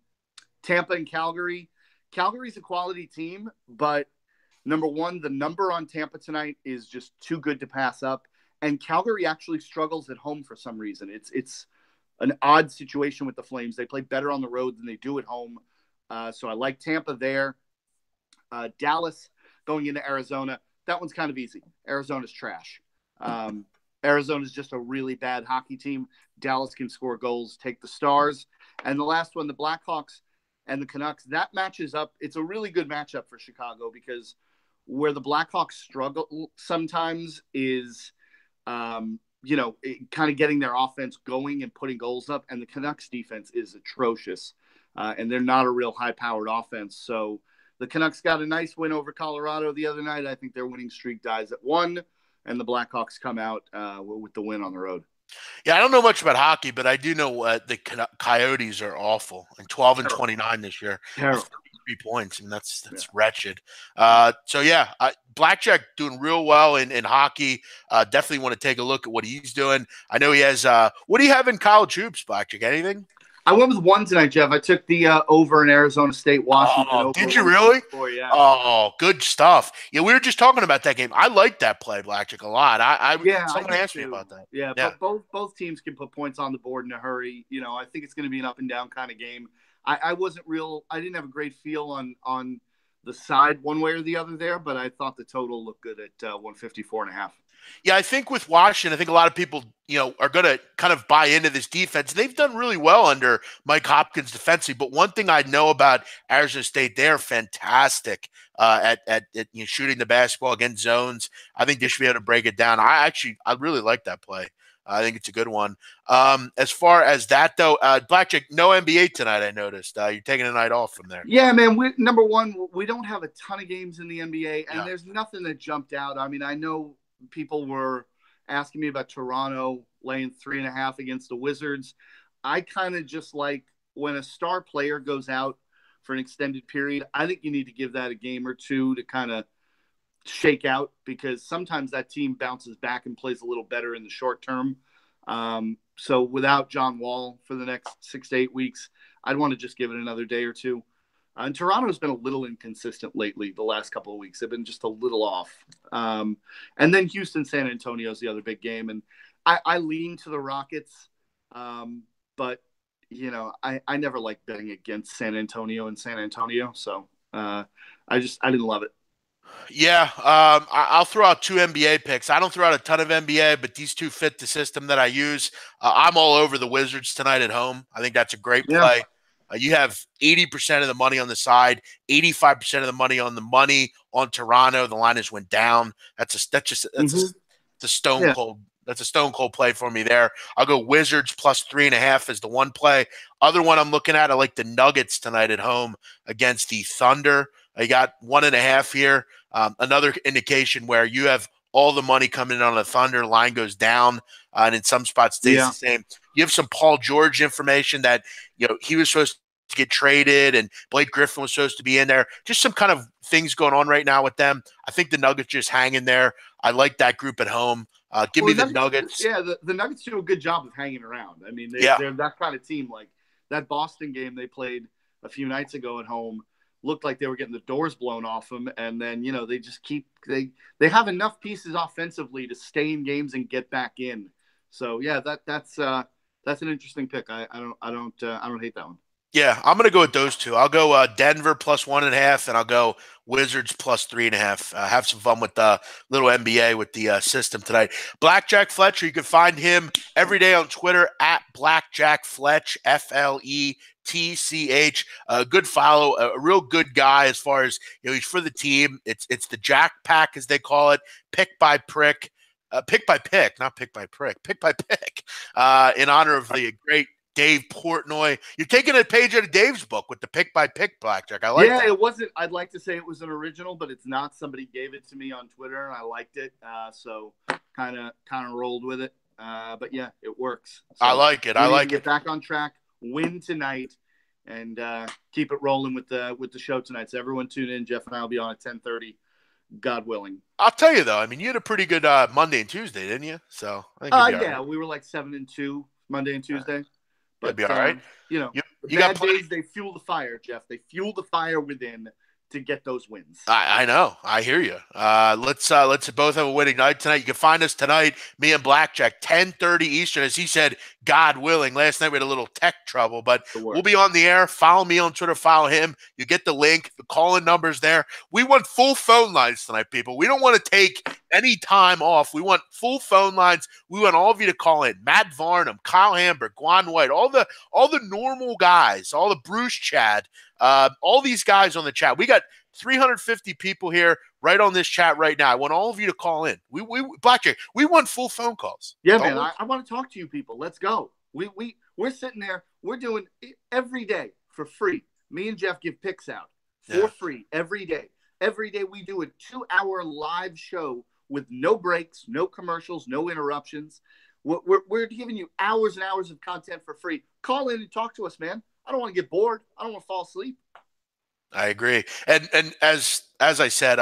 S2: and Calgary. Calgary's a quality team, but number one, the number on Tampa tonight is just too good to pass up. And Calgary actually struggles at home for some reason. It's an odd situation with the Flames. They play better on the road than they do at home. So I like Tampa there. Dallas going into Arizona. That one's kind of easy. Arizona's trash. Arizona's just a really bad hockey team. Dallas can score goals, take the Stars. And the last one, the Blackhawks and the Canucks, that matches up. It's a really good matchup for Chicago because where the Blackhawks struggle sometimes is, kind of getting their offense going and putting goals up. And the Canucks defense is atrocious. And they're not a real high-powered offense. So the Canucks got a nice win over Colorado the other night. I think their winning streak dies at 1. And the Blackhawks come out with the win on the road.
S1: Yeah, I don't know much about hockey, but I do know the Coyotes are awful. And 12-29 this year.
S2: Terrible.
S1: 3 points, and that's wretched. Blackjack doing real well in hockey. Definitely want to take a look at what he's doing. I know he has what do you have in college hoops, Blackjack? Anything?
S2: I went with 1 tonight, Jeff. I took the over in Arizona State, Washington.
S1: Oh, did you really?
S2: Yeah.
S1: Oh, good stuff. Yeah, we were just talking about that game. I like that play, Blackjack, a lot. Someone asked me about that.
S2: Yeah. But both teams can put points on the board in a hurry. I think it's going to be an up and down kind of game. I didn't have a great feel on the side one way or the other there, but I thought the total looked good at 154.5.
S1: Yeah, I think with Washington, I think a lot of people, are going to kind of buy into this defense. They've done really well under Mike Hopkins defensively. But one thing I know about Arizona State, they're fantastic at shooting the basketball against zones. I think they should be able to break it down. I really like that play. I think it's a good one. As far as that, though, Blackjack, no NBA tonight, I noticed. You're taking a night off from there.
S2: Yeah, man. Number one, we don't have a ton of games in the NBA, and there's nothing that jumped out. I mean, I know people were asking me about Toronto laying 3.5 against the Wizards. I kind of just like when a star player goes out for an extended period. I think you need to give that a game or two to kind of shake out, because sometimes that team bounces back and plays a little better in the short term. So without John Wall for the next 6 to 8 weeks, I'd want to just give it another day or two. And Toronto's been a little inconsistent lately. The last couple of weeks, they've been just a little off. And then Houston, San Antonio is the other big game, and I lean to the Rockets, but I never liked betting against San Antonio and San Antonio, so I didn't love it.
S1: Yeah, I'll throw out 2 NBA picks. I don't throw out a ton of NBA, but these 2 fit the system that I use. I'm all over the Wizards tonight at home. I think that's a great play. You have 80% of the money on the side, 85% of the money on Toronto. The line has went down. That's a stone cold. That's a stone cold play for me there. I'll go Wizards plus 3.5 as the one play. Other one I'm looking at, I like the Nuggets tonight at home against the Thunder. I got 1.5 here. Another indication where you have all the money coming in on the Thunder, line goes down, and in some spots stays the same. You have some Paul George information that he was supposed to get traded, and Blake Griffin was supposed to be in there. Just some kind of things going on right now with them. I think the Nuggets just hang in there. I like that group at home. Give me the Nuggets.
S2: Yeah, the Nuggets do a good job of hanging around. I mean, they're that kind of team. Like that Boston game they played a few nights ago at home looked like they were getting the doors blown off them, and then they just they have enough pieces offensively to stay in games and get back in. So yeah, that's an interesting pick. I don't hate that one.
S1: Yeah, I'm gonna go with those 2. I'll go Denver plus 1.5, and I'll go Wizards plus 3.5. Have some fun with the little NBA with the system tonight. Blackjack Fletcher, you can find him every day on Twitter at Blackjack Fletch, FLETCH. A good follow, a real good guy as far as he's for the team. It's the Jack Pack as they call it, pick by prick, pick by pick, not pick by prick, pick by pick. In honor of the great Dave Portnoy. You're taking a page out of Dave's book with the pick by pick blackjack. I like that.
S2: It wasn't. I'd like to say it was an original, but it's not. Somebody gave it to me on Twitter, and I liked it. So kind of rolled with it. But yeah, it works. So
S1: I like it. I like it.
S2: Get back on track, win tonight, and keep it rolling with the show tonight. So everyone tune in. Jeff and I will be on at 10:30, God willing.
S1: I'll tell you though. I mean, you had a pretty good Monday and Tuesday, didn't you? So I think
S2: right. We were like 7-2 Monday and Tuesday.
S1: But be all right.
S2: You got days, they fuel the fire, Jeff. They fuel the fire within to get those wins.
S1: I know. I hear you. Let's both have a winning night tonight. You can find us tonight, me and Blackjack, 10:30 Eastern. As he said, God willing. Last night we had a little tech trouble, but we'll be on the air. Follow me on Twitter. Follow him. You get the link. The call-in number's there. We want full phone lines tonight, people. We don't want to take any time off. We want full phone lines. We want all of you to call in. Matt Varnum, Kyle Hamburg, Guan White, all the normal guys, all the Bruce Chad, all these guys on the chat. We got 350 people here right on this chat right now. I want all of you to call in. We Blackjack, we want full phone calls.
S2: Yeah, man. I want to talk to you people. Let's go. We're sitting there. We're doing it every day for free. Me and Jeff give picks out for free every day. Every day we do a 2-hour live show with no breaks, no commercials, no interruptions. We're giving you hours and hours of content for free. Call in and talk to us, man. I don't want to get bored. I don't want to fall asleep.
S1: I agree. And as I said,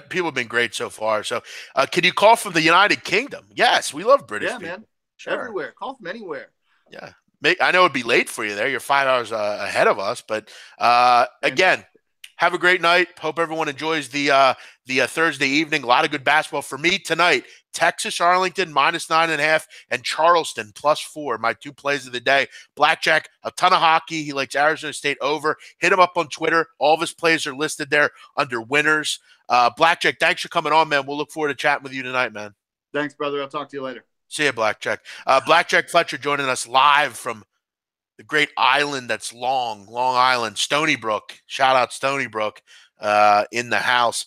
S1: people have been great so far. So can you call from the United Kingdom? Yes, we love British people.
S2: Man. Sure. Everywhere. Call from anywhere.
S1: Yeah. I know it'd be late for you there. You're 5 hours ahead of us. But again, have a great night. Hope everyone enjoys the Thursday evening. A lot of good basketball for me tonight. Texas, Arlington, -9.5, and Charleston, +4. My 2 plays of the day. Blackjack, a ton of hockey. He likes Arizona State over. Hit him up on Twitter. All of his plays are listed there under winners. Blackjack, thanks for coming on, man. We'll look forward to chatting with you tonight, man.
S2: Thanks, brother. I'll talk to you later.
S1: See you, Blackjack. Blackjack Fletcher joining us live from the great island that's Long Island, Stony Brook. Shout out Stony Brook in the house.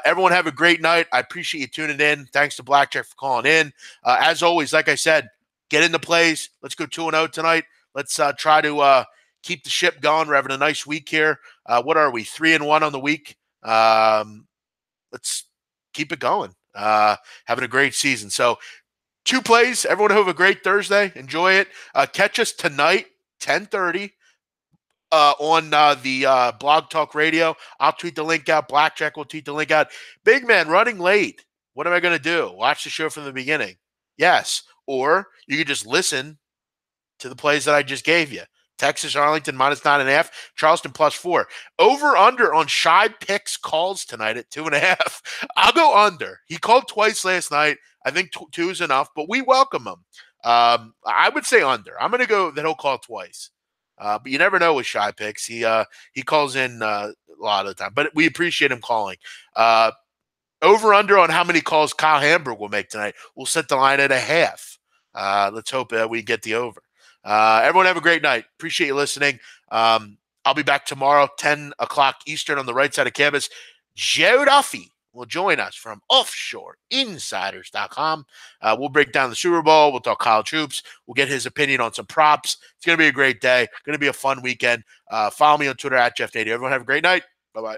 S1: Everyone have a great night. I appreciate you tuning in. Thanks to Blackjack for calling in. As always, like I said, get into plays. Let's go 2-0 tonight. Let's try to keep the ship going. We're having a nice week here. What are we? 3-1 on the week. Let's keep it going. Having a great season. So 2 plays. Everyone have a great Thursday. Enjoy it. Catch us tonight, 10:30. on the Blog Talk Radio. I'll tweet the link out. Blackjack will tweet the link out. Big man, running late. What am I going to do? Watch the show from the beginning. Yes. Or you could just listen to the plays that I just gave you. Texas, Arlington, -9.5. Charleston, +4. Over under on Shy Picks calls tonight at 2.5. I'll go under. He called twice last night. I think 2 is enough, but we welcome him. I would say under. I'm going to go that he'll call twice. But you never know with Shy Picks. He calls in a lot of the time, but we appreciate him calling. Over under on how many calls Kyle Hamburg will make tonight. We'll set the line at 0.5. Let's hope we get the over. Everyone have a great night. Appreciate you listening. I'll be back tomorrow, 10 o'clock Eastern on the right side of campus. Joe Duffy will join us from OffshoreInsiders.com. We'll break down the Super Bowl. We'll talk college hoops. We'll get his opinion on some props. It's going to be a great day. Going to be a fun weekend. Follow me on Twitter at Jeff Nady. Everyone have a great night. Bye-bye.